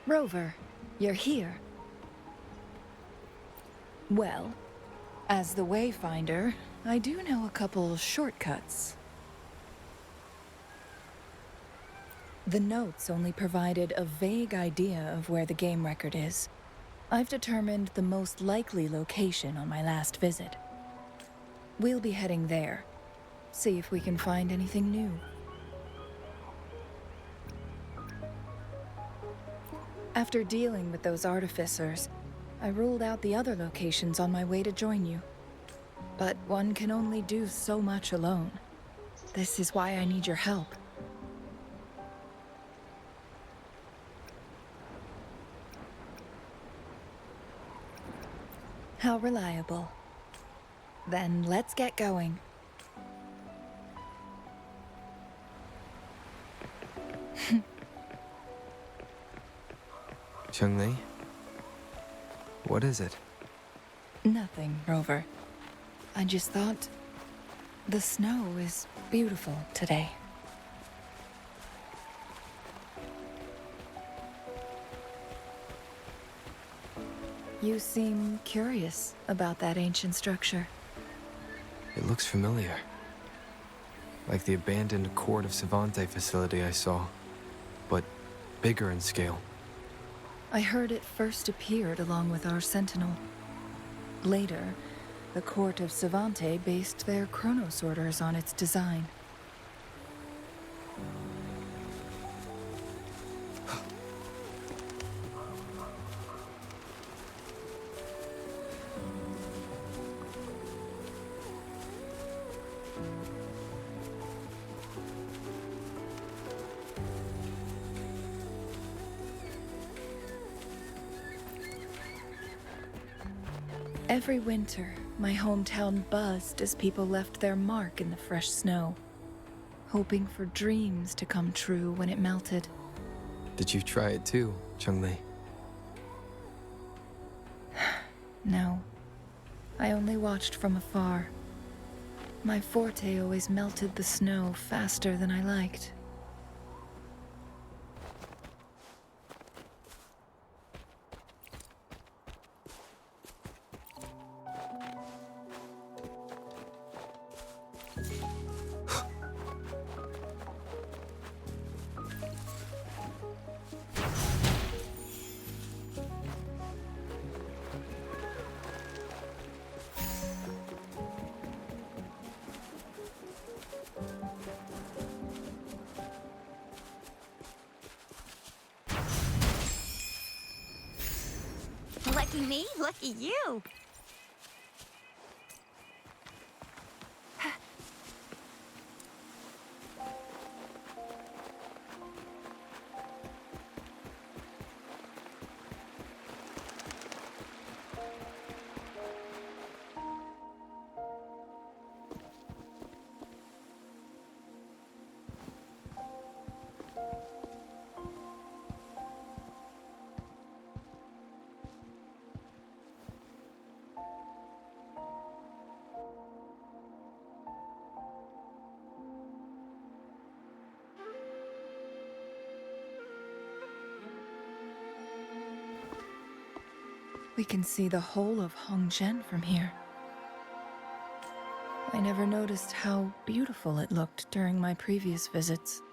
Rover, you're here. Well, as the Wayfinder, I do know a couple shortcuts. The notes only provided a vague idea of where the game record is. I've determined the most likely location on my last visit. We'll be heading there. See if we can find anything new. After dealing with those artificers, I ruled out the other locations on my way to join you. But one can only do so much alone. This is why I need your help. How reliable. Then let's get going. Changli? What is it? Nothing, Rover. I just thought the snow is beautiful today. You seem curious about that ancient structure. It looks familiar. Like the abandoned Court of Savante facility I saw, but bigger in scale. I heard it first appeared along with our Sentinel. Later, the Court of Savante based their Chronos orders on its design. Every winter, my hometown buzzed as people left their mark in the fresh snow, hoping for dreams to come true when it melted. Did you try it too, Changli? No, I only watched from afar. My forte always melted the snow faster than I liked. Lucky me, lucky you. We can see the whole of Hongzhen from here. I never noticed how beautiful it looked during my previous visits.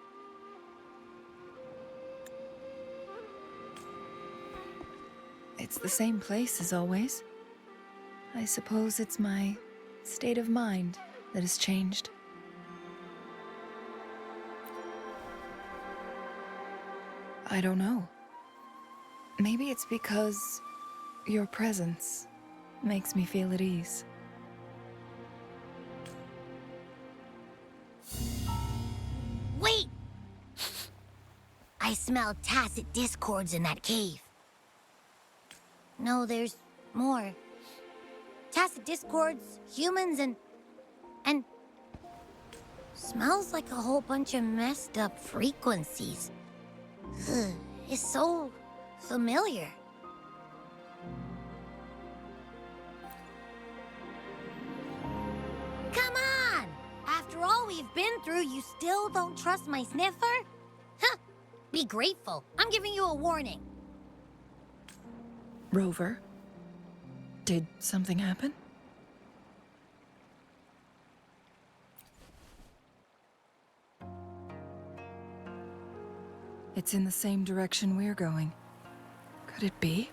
It's the same place as always. I suppose it's my state of mind that has changed. I don't know. Maybe it's because your presence makes me feel at ease. Wait! I smell tacit discords in that cave. No, there's more. Tacit discords, humans, and... Smells like a whole bunch of messed up frequencies. Ugh, it's so familiar. Come on! After all we've been through, you still don't trust my sniffer? Huh! Be grateful. I'm giving you a warning. Rover, did something happen? It's in the same direction we're going. Could it be?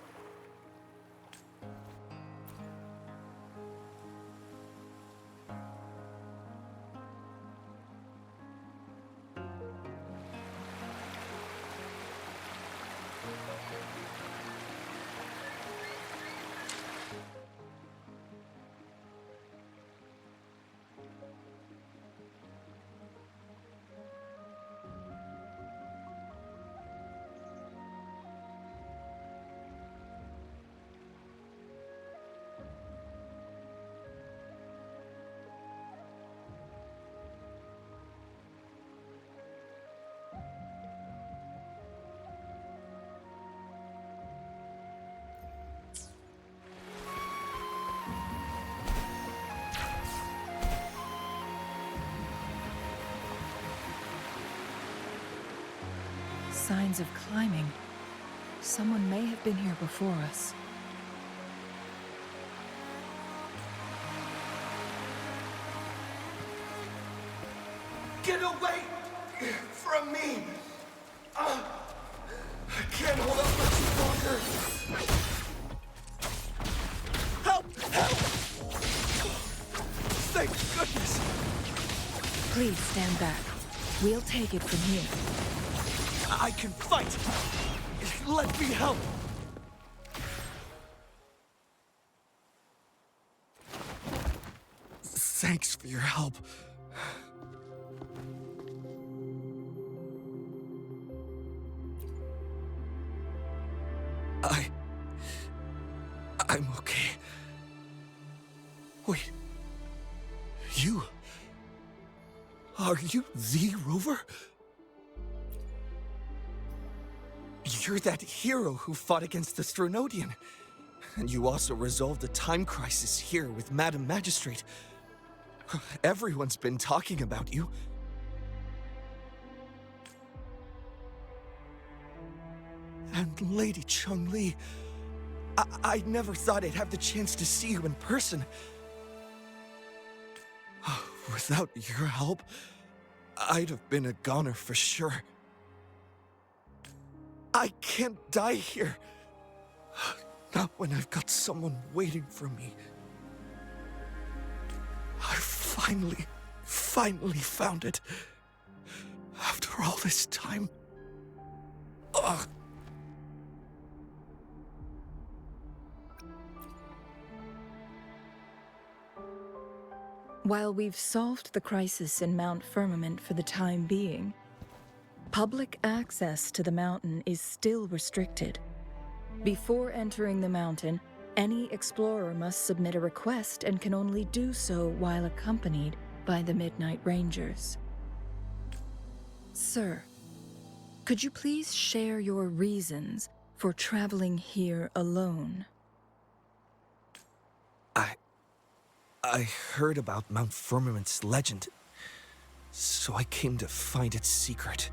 Signs of climbing. Someone may have been here before us. Get away from me! I can't hold up much longer! Help! Help! Thank goodness! Please stand back. We'll take it from here. I can fight! Let me help! Thanks for your help. I'm okay. Wait. You? Are you the Rover? You're that hero who fought against the Stronodian. And you also resolved a time crisis here with Madam Magistrate. Everyone's been talking about you. And Lady Changli, I never thought I'd have the chance to see you in person. Without your help, I'd have been a goner for sure. I can't die here. Not when I've got someone waiting for me. I finally found it. After all this time. Ugh. While we've solved the crisis in Mount Firmament for the time being, public access to the mountain is still restricted. Before entering the mountain, any explorer must submit a request and can only do so while accompanied by the Midnight Rangers. Sir, could you please share your reasons for traveling here alone? I heard about Mount Firmament's legend, so I came to find its secret.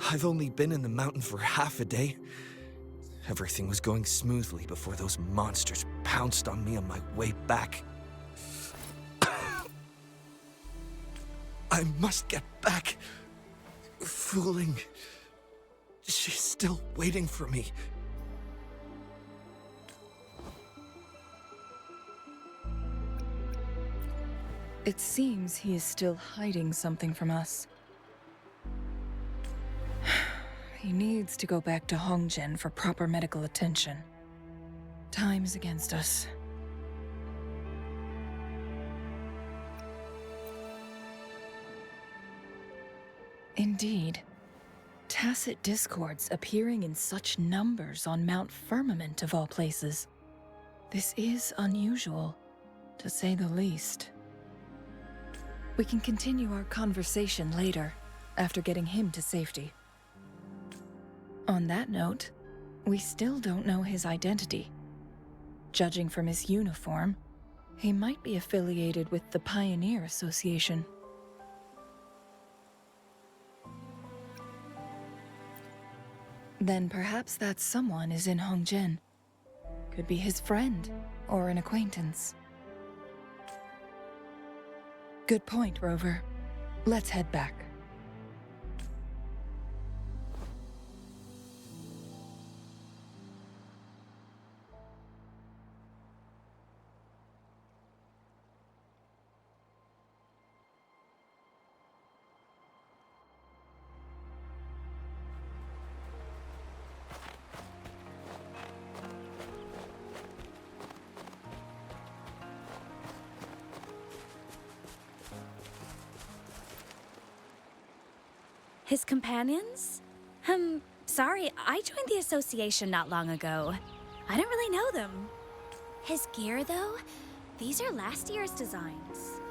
I've only been in the mountain for half a day. Everything was going smoothly before those monsters pounced on me on my way back. I must get back. Fooling. She's still waiting for me. It seems he is still hiding something from us. He needs to go back to Hongjian for proper medical attention. Time's against us. Indeed. Tacit discords appearing in such numbers on Mount Firmament of all places. This is unusual, to say the least. We can continue our conversation later, after getting him to safety. On that note, we still don't know his identity. Judging from his uniform, he might be affiliated with the Pioneer Association. Then perhaps that someone is in Hongjian. Could be his friend or an acquaintance. Good point, Rover. Let's head back. His companions? Sorry, I joined the association not long ago. I don't really know them. His gear, though? These are last year's designs.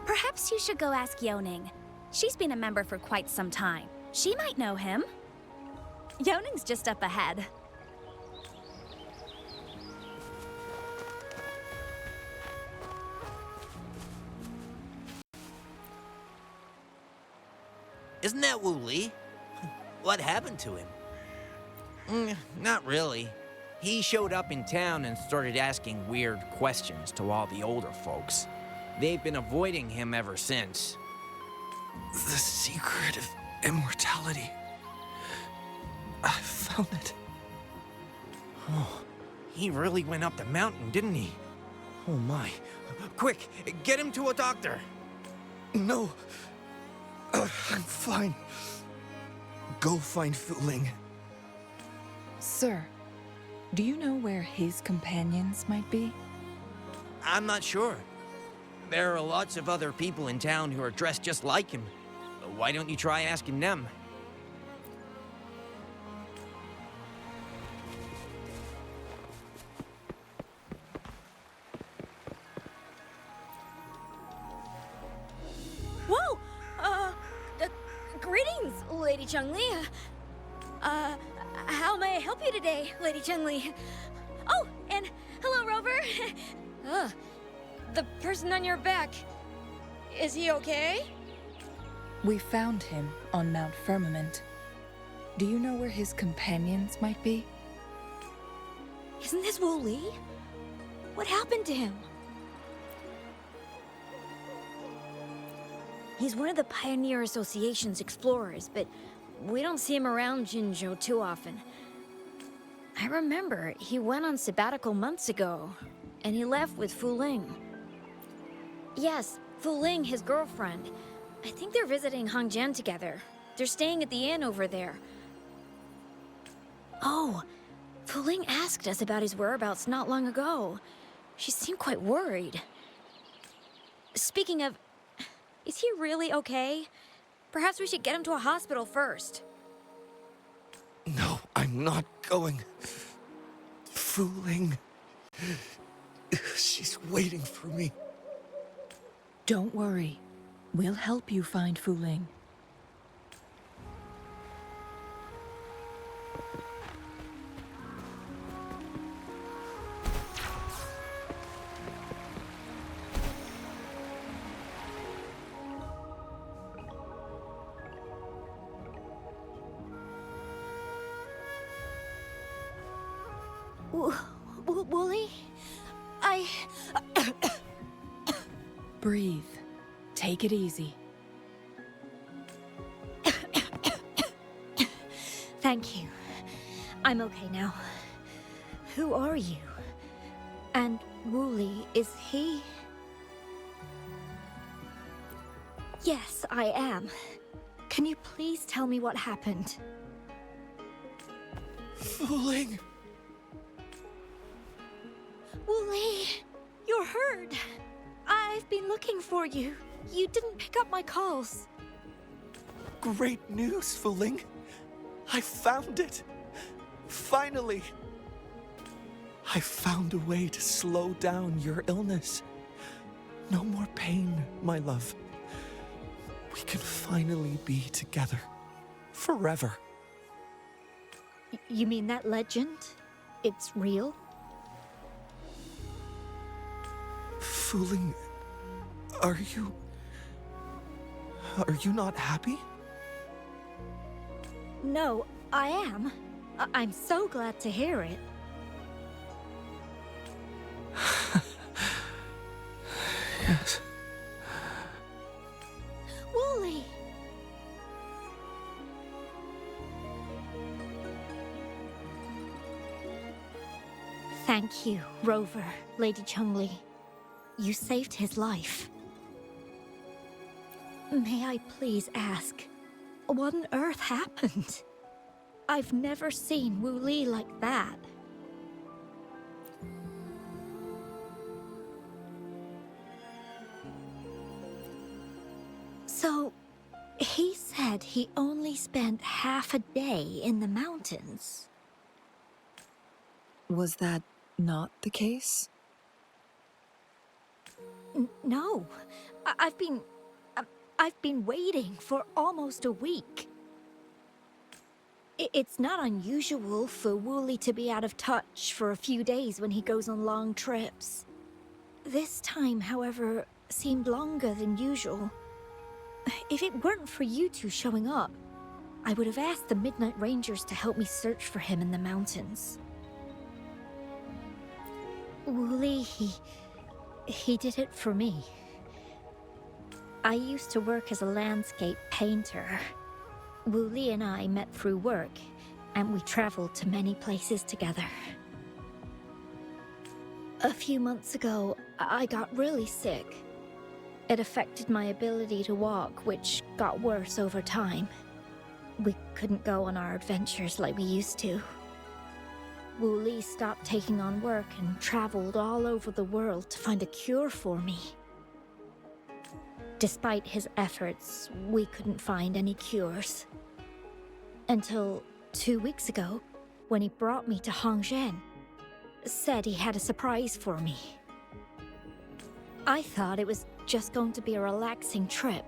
Perhaps you should go ask Yoning. She's been a member for quite some time. She might know him. Yoning's just up ahead. Isn't that Wu Li? What happened to him? Not really. He showed up in town and started asking weird questions to all the older folks. They've been avoiding him ever since. The secret of immortality. I found it. Oh, he really went up the mountain, didn't he? Oh my. Quick, get him to a doctor. No. I'm fine. Go find Fu Ling. Sir, do you know where his companions might be? I'm not sure. There are lots of other people in town who are dressed just like him. Why don't you try asking them? Whoa! Greetings, Lady Changli. How may I help you today, Lady Changli? Oh, and hello, Rover. The person on your back, is he okay? We found him on Mount Firmament. Do you know where his companions might be? Isn't this Wu Li? What happened to him? He's one of the Pioneer Association's explorers, but we don't see him around Jinzhou too often. I remember he went on sabbatical months ago, and he left with Fu Ling. Yes, Fu Ling, his girlfriend. I think they're visiting Hongjian together. They're staying at the inn over there. Oh, Fu Ling asked us about his whereabouts not long ago. She seemed quite worried. Speaking of, is he really okay? Perhaps we should get him to a hospital first. No, I'm not going. Fu Ling. She's waiting for me. Don't worry. We'll help you find Fu Ling. Wooly? Breathe. Take it easy. Thank you. I'm okay now. Who are you? And Wooly, is he? Yes, I am. Can you please tell me what happened? Fu Ling. Wooly, you're hurt. I've been looking for you. You didn't pick up my calls. Great news, Fu Ling. I found it. Finally. I found a way to slow down your illness. No more pain, my love. We can finally be together. Forever. You mean that legend? It's real? Fu Ling, are you not happy? No, I am. I'm so glad to hear it. Yes. Wooly! Thank you, Rover, Lady Changli. You saved his life. May I please ask, what on earth happened? I've never seen Wu Li like that. So, he said he only spent half a day in the mountains. Was that not the case? No, I've been waiting for almost a week. It's not unusual for Wooly to be out of touch for a few days when he goes on long trips. This time, however, seemed longer than usual. If it weren't for you two showing up, I would have asked the Midnight Rangers to help me search for him in the mountains. Wooly, he did it for me. I used to work as a landscape painter. Wooly and I met through work, and we traveled to many places together. A few months ago, I got really sick. It affected my ability to walk, which got worse over time. We couldn't go on our adventures like we used to. Wooly stopped taking on work and traveled all over the world to find a cure for me. Despite his efforts, we couldn't find any cures. Until 2 weeks ago, when he brought me to Hongzhen, said he had a surprise for me. I thought it was just going to be a relaxing trip,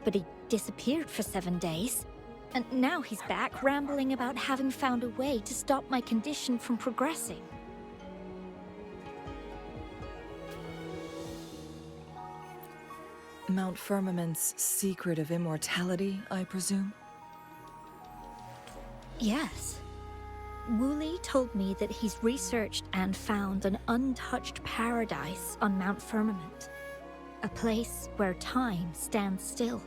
but he disappeared for 7 days. And now he's back rambling about having found a way to stop my condition from progressing. Mount Firmament's secret of immortality, I presume? Yes. Wooly told me that he's researched and found an untouched paradise on Mount Firmament. A place where time stands still.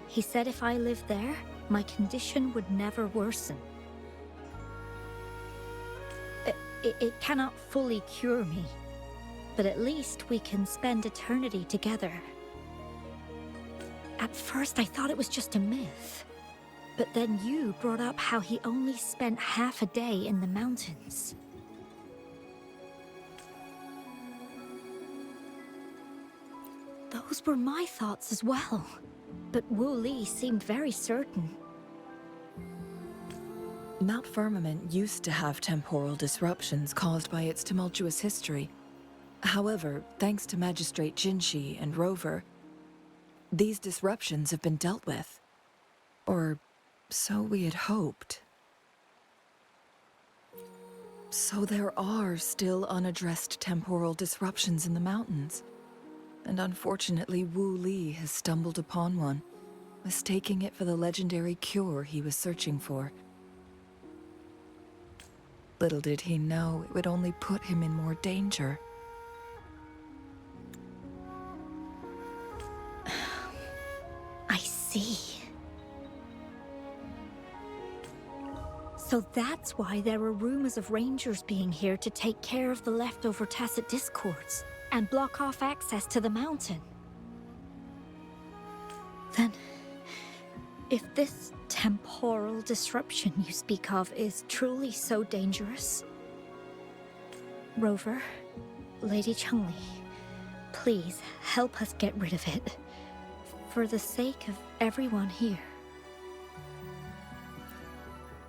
He said if I lived there, my condition would never worsen. It cannot fully cure me, but at least we can spend eternity together. At first I thought it was just a myth, but then you brought up how he only spent half a day in the mountains. Those were my thoughts as well. But Wu Li seemed very certain. Mount Firmament used to have temporal disruptions caused by its tumultuous history. However, thanks to Magistrate Jinshi and Rover, these disruptions have been dealt with. Or so we had hoped. So there are still unaddressed temporal disruptions in the mountains. And unfortunately, Wu Li has stumbled upon one, mistaking it for the legendary cure he was searching for. Little did he know it would only put him in more danger. I see. So that's why there were rumors of rangers being here to take care of the leftover tacit discords and block off access to the mountain. Then, if this temporal disruption you speak of is truly so dangerous, Rover, Lady Changli, please help us get rid of it, for the sake of everyone here.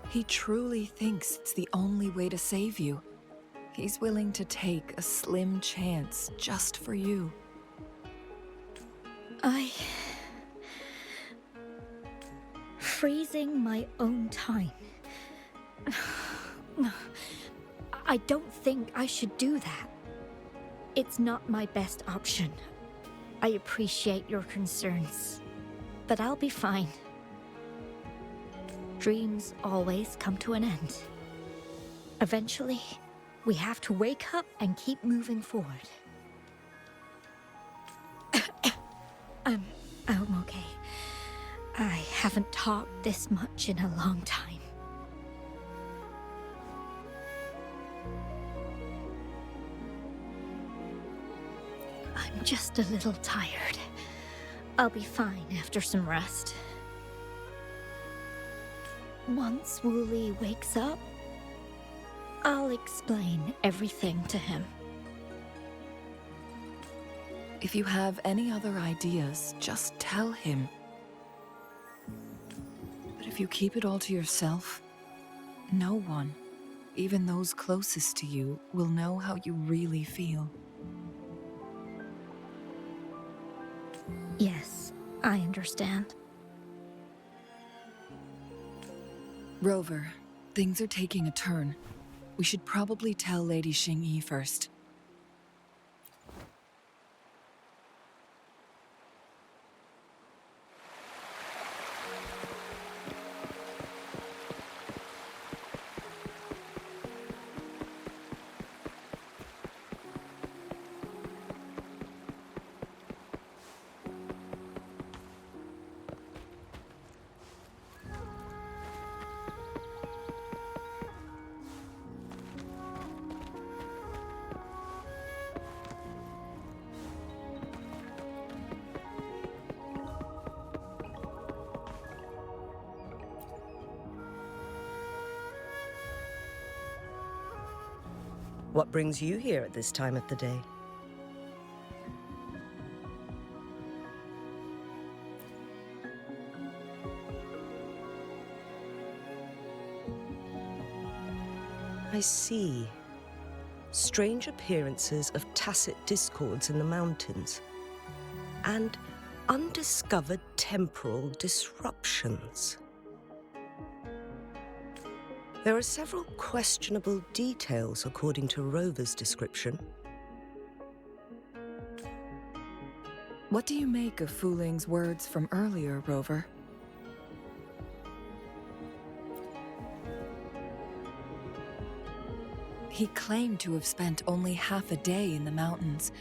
He truly thinks it's the only way to save you. He's willing to take a slim chance just for you. Freezing my own time. I don't think I should do that. It's not my best option. I appreciate your concerns, but I'll be fine. Dreams always come to an end. Eventually, we have to wake up and keep moving forward. I'm okay. I haven't talked this much in a long time. I'm just a little tired. I'll be fine after some rest. Once Wooly wakes up, I'll explain everything to him. If you have any other ideas, just tell him. But if you keep it all to yourself, no one, even those closest to you, will know how you really feel. Yes, I understand. Rover, things are taking a turn. We should probably tell Lady Xingyi first. What brings you here at this time of the day? I see. Strange appearances of tacit discords in the mountains, and undiscovered temporal disruptions. There are several questionable details according to Rover's description. What do you make of Fuling's words from earlier, Rover? He claimed to have spent only half a day in the mountains,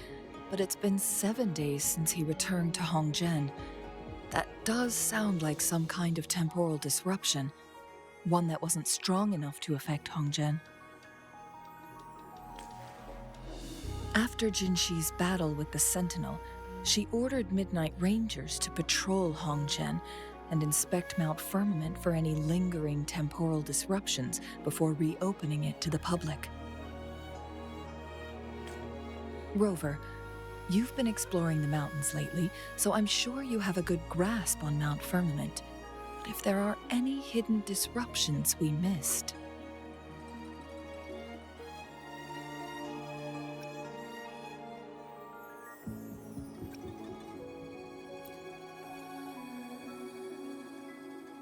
but it's been 7 days since he returned to Hongzhen. That does sound like some kind of temporal disruption. One that wasn't strong enough to affect Hongzhen. After Jinxi's battle with the Sentinel, she ordered Midnight Rangers to patrol Hongzhen and inspect Mount Firmament for any lingering temporal disruptions before reopening it to the public. Rover, you've been exploring the mountains lately, so I'm sure you have a good grasp on Mount Firmament. If there are any hidden disruptions we missed.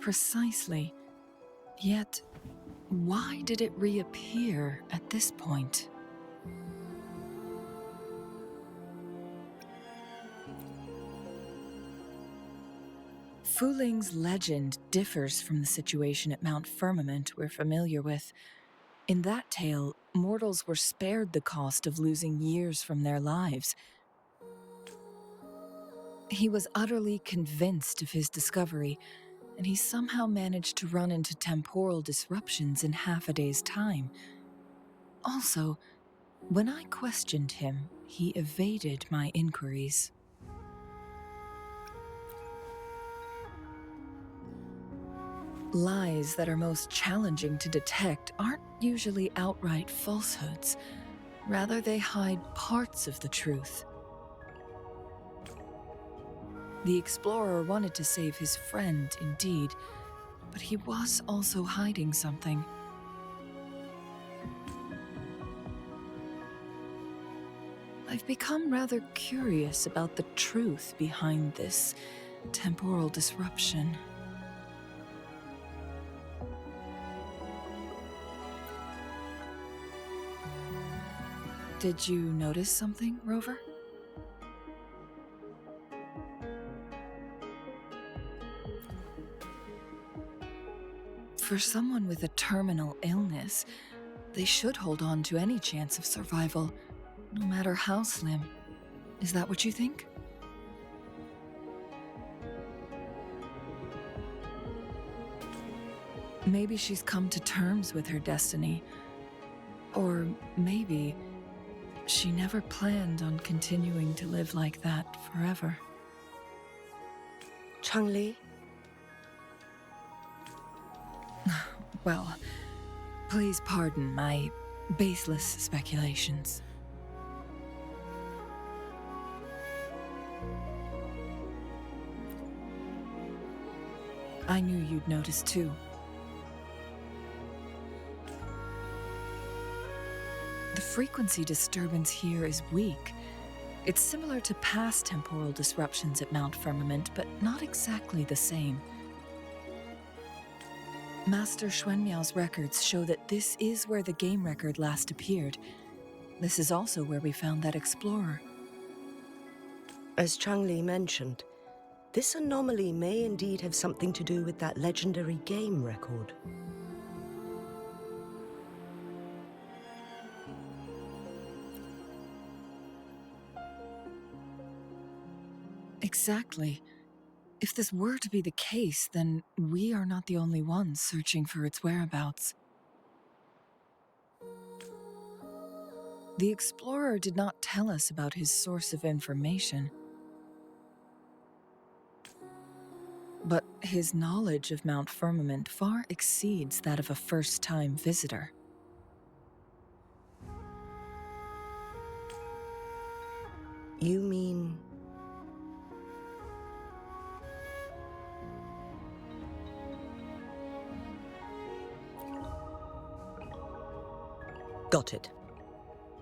Precisely. Yet, why did it reappear at this point? Fuling's legend differs from the situation at Mount Firmament we're familiar with. In that tale, mortals were spared the cost of losing years from their lives. He was utterly convinced of his discovery, and he somehow managed to run into temporal disruptions in half a day's time. Also, when I questioned him, he evaded my inquiries. Lies that are most challenging to detect aren't usually outright falsehoods. Rather, they hide parts of the truth. The explorer wanted to save his friend, indeed, but he was also hiding something. I've become rather curious about the truth behind this temporal disruption. Did you notice something, Rover? For someone with a terminal illness, they should hold on to any chance of survival, no matter how slim. Is that what you think? Maybe she's come to terms with her destiny. Or maybe she never planned on continuing to live like that forever. Changli? Well, please pardon my baseless speculations. I knew you'd notice too. The frequency disturbance here is weak. It's similar to past temporal disruptions at Mount Firmament, but not exactly the same. Master Xuanmiao's records show that this is where the game record last appeared. This is also where we found that explorer. As Changli mentioned, this anomaly may indeed have something to do with that legendary game record. Exactly. If this were to be the case, then we are not the only ones searching for its whereabouts. The explorer did not tell us about his source of information. But his knowledge of Mount Firmament far exceeds that of a first-time visitor. You mean... Got it.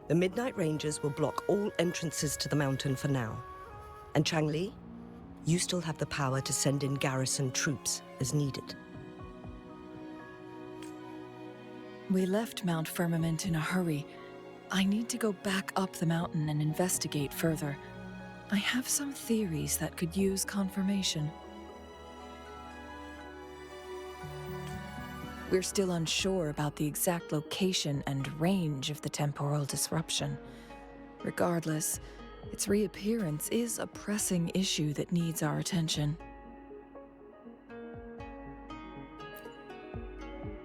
The Midnight Rangers will block all entrances to the mountain for now. And Changli, you still have the power to send in garrison troops as needed. We left Mount Firmament in a hurry. I need to go back up the mountain and investigate further. I have some theories that could use confirmation. We're still unsure about the exact location and range of the temporal disruption. Regardless, its reappearance is a pressing issue that needs our attention.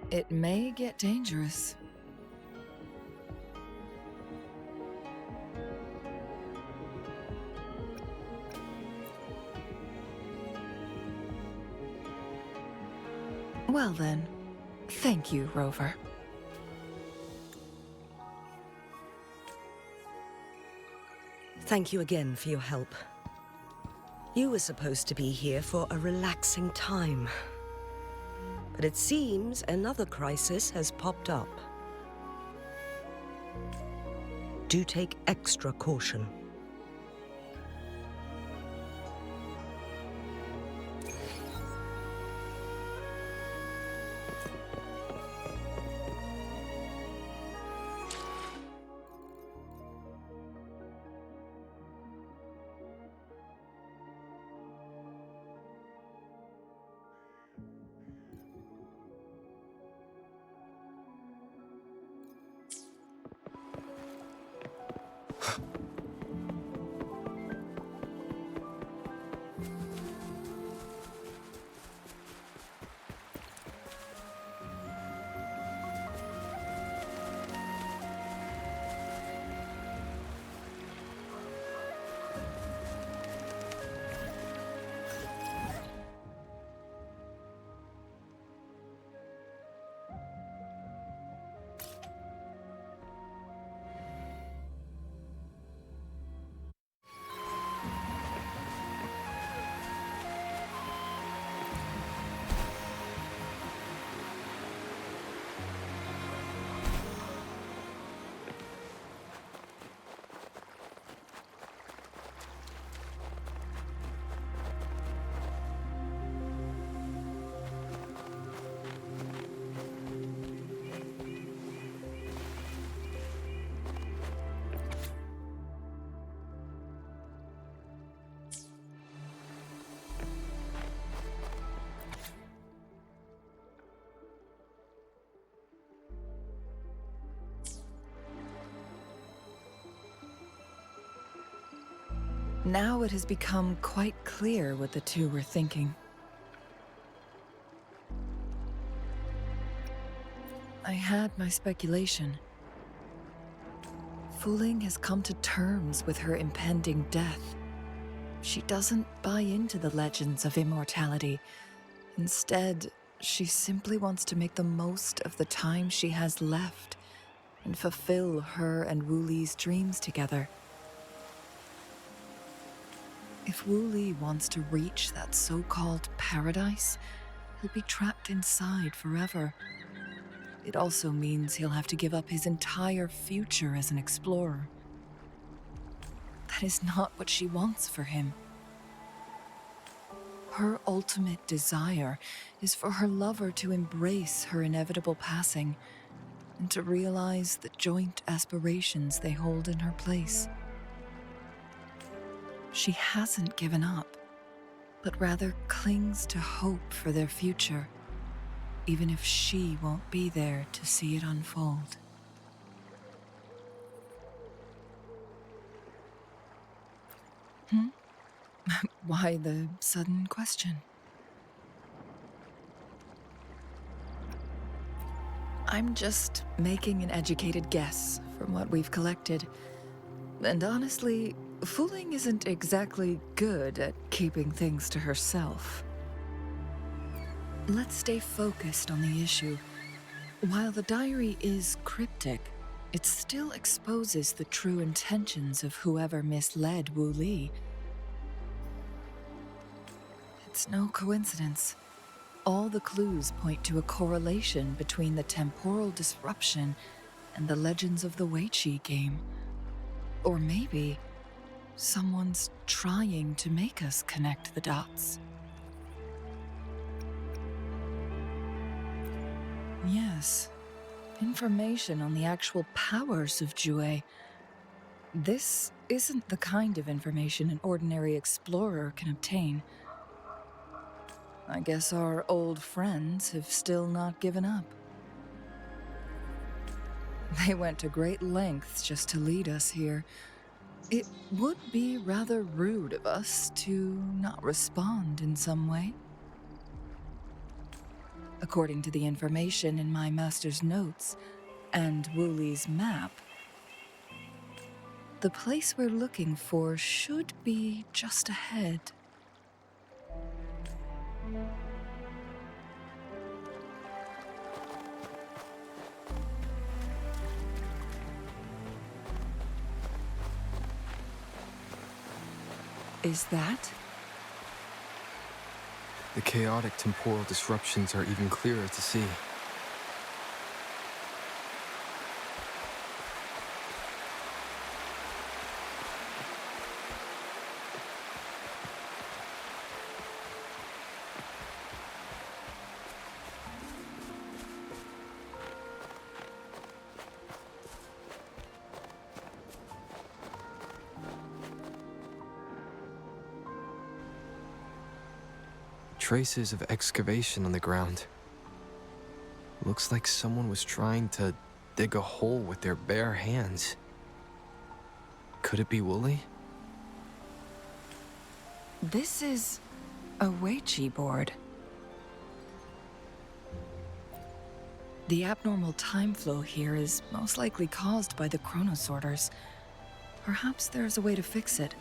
It may get dangerous. Well then, thank you, Rover. Thank you again for your help. You were supposed to be here for a relaxing time. But it seems another crisis has popped up. Do take extra caution. Now it has become quite clear what the two were thinking. I had my speculation. Wuthering has come to terms with her impending death. She doesn't buy into the legends of immortality. Instead, she simply wants to make the most of the time she has left and fulfill her and Wuli's dreams together. If Wuli wants to reach that so-called paradise, he'll be trapped inside forever. It also means he'll have to give up his entire future as an explorer. That is not what she wants for him. Her ultimate desire is for her lover to embrace her inevitable passing and to realize the joint aspirations they hold in her place. She hasn't given up, but rather clings to hope for their future, even if she won't be there to see it unfold. Why the sudden question? I'm just making an educated guess from what we've collected. And honestly, Wuthering isn't exactly good at keeping things to herself. Let's stay focused on the issue. While the diary is cryptic, it still exposes the true intentions of whoever misled Wu Li. It's no coincidence. All the clues point to a correlation between the temporal disruption and the legends of the Weiqi game. Or maybe someone's trying to make us connect the dots. Yes, information on the actual powers of Jue. This isn't the kind of information an ordinary explorer can obtain. I guess our old friends have still not given up. They went to great lengths just to lead us here. It would be rather rude of us to not respond in some way. According to the information in my master's notes and Wuli's map, the place we're looking for should be just ahead. Is that? The chaotic temporal disruptions are even clearer to see. Traces of excavation on the ground. Looks like someone was trying to dig a hole with their bare hands. Could it be Wuli? This is a Weiqi board. The abnormal time flow here is most likely caused by the chronosorters. Perhaps there's a way to fix it.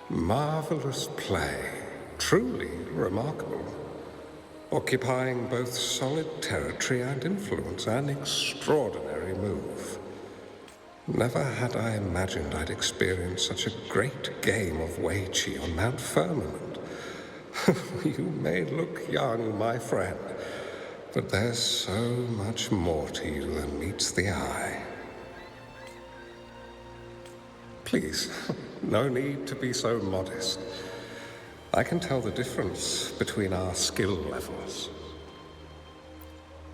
Marvelous play. Truly remarkable. Occupying both solid territory and influence, an extraordinary move. Never had I imagined I'd experience such a great game of Weiqi on Mount Firmament. You may look young, my friend, but there's so much more to you than meets the eye. Please, no need to be so modest. I can tell the difference between our skill levels.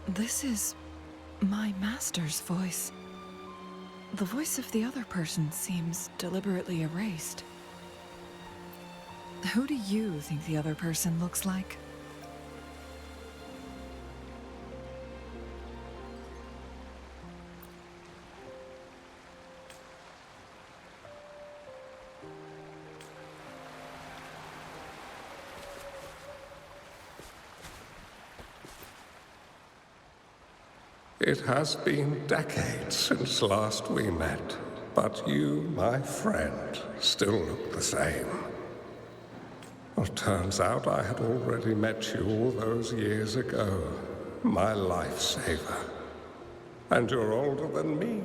This is My master's voice. The voice of the other person seems deliberately erased. Who do you think the other person looks like? It has been decades since last we met, but you, my friend, still look the same. Well, turns out I had already met you all those years ago, my lifesaver. And you're older than me.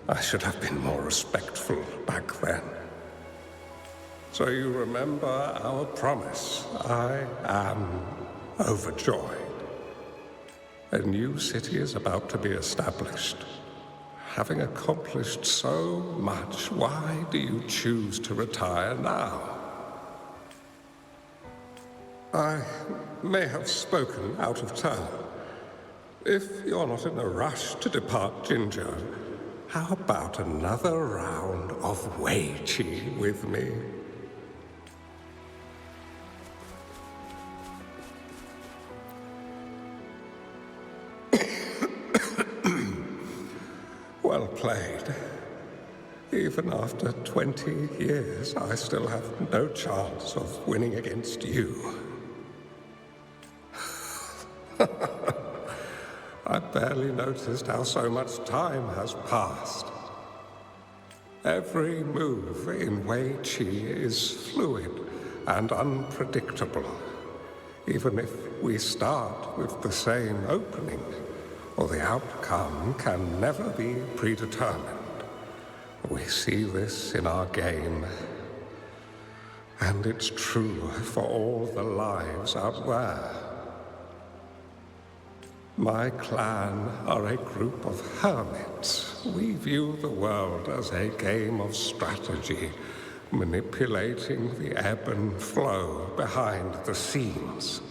I should have been more respectful back then. So you remember our promise. I am overjoyed. A new city is about to be established. Having accomplished so much, why do you choose to retire now? I may have spoken out of turn. If you're not in a rush to depart Jinzhou, how about another round of Weiqi with me? Well played. Even after 20 years, I still have no chance of winning against you. I barely noticed how so much time has passed. Every move in Weiqi is fluid and unpredictable, even if we start with the same opening, or the outcome can never be predetermined. We see this in our game, and it's true for all the lives out there. My clan are a group of hermits. We view the world as a game of strategy, manipulating the ebb and flow behind the scenes.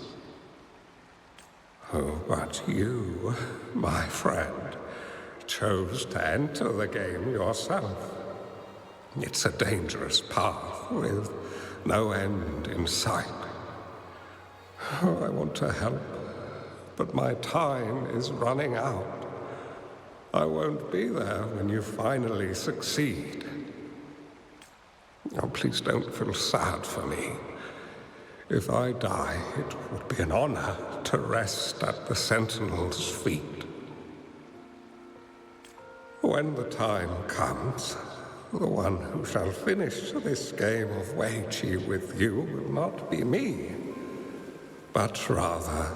Oh, but you, my friend, chose to enter the game yourself. It's a dangerous path with no end in sight. Oh, I want to help, but my time is running out. I won't be there when you finally succeed. Oh, please don't feel sad for me. If I die, it would be an honor to rest at the Sentinel's feet. When the time comes, the one who shall finish this game of Weiqi with you will not be me, but rather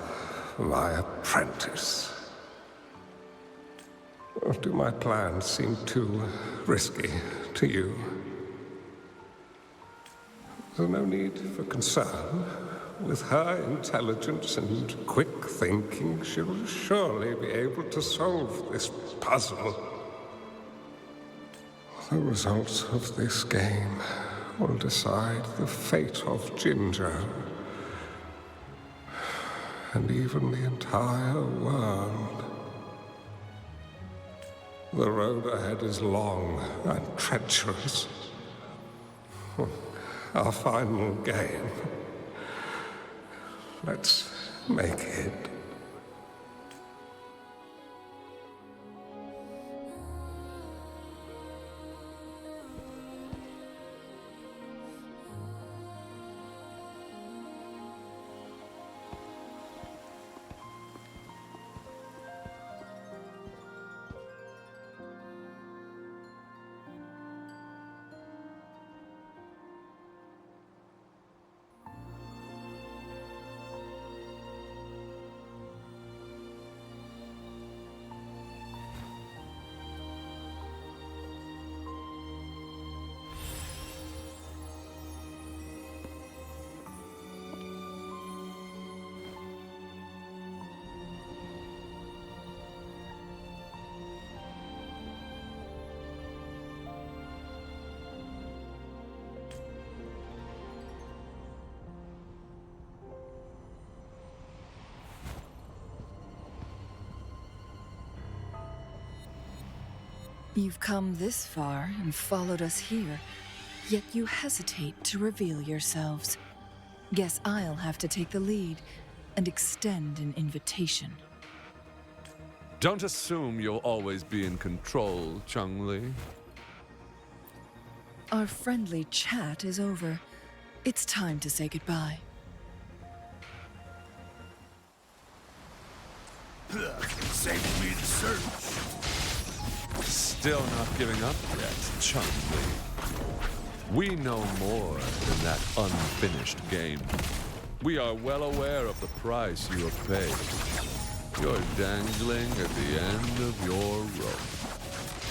my apprentice. Or do my plans seem too risky to you? There's no need for concern. With her intelligence and quick thinking, she'll surely be able to solve this puzzle. The results of this game will decide the fate of Jinzhou, and even the entire world. The road ahead is long and treacherous. Our final game. Let's make it. You've come this far and followed us here, yet you hesitate to reveal yourselves. Guess I'll have to take the lead and extend an invitation. Don't assume you'll always be in control, Changli. Our friendly chat is over. It's time to say goodbye. Save me the search. Still not giving up yet, Changli. We know more than that unfinished game. We are well aware of the price you have paid. You're dangling at the end of your rope.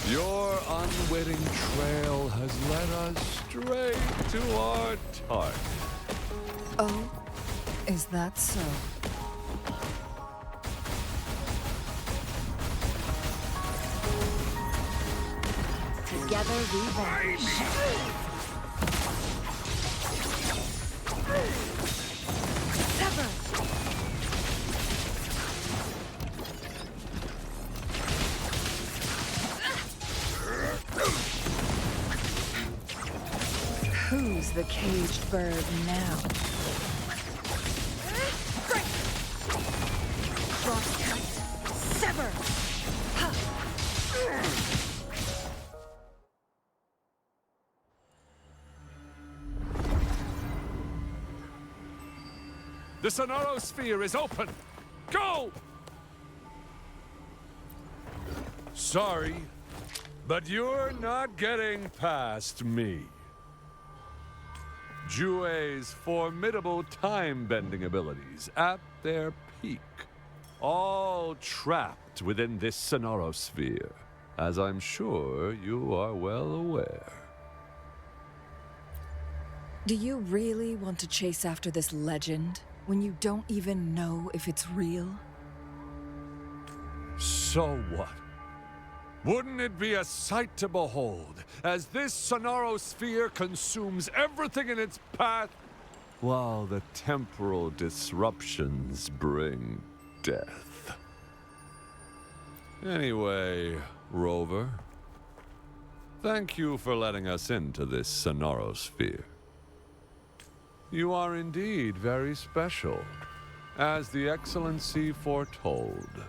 Your unwitting trail has led us straight to our target. Oh, is that so? Together we vanish. Sever! Who's the caged bird now? Crosscut. Sever. The Sonorosphere is open! Go! Sorry, but you're not getting past me. Jue's formidable time-bending abilities at their peak, all trapped within this Sonorosphere, as I'm sure you are well aware. Do you really want to chase after this legend when you don't even know if it's real? So what? Wouldn't it be a sight to behold, as this Sonorosphere consumes everything in its path, while the temporal disruptions bring death? Anyway, Rover, thank you for letting us into this Sonorosphere. You are indeed very special, as the Excellency foretold.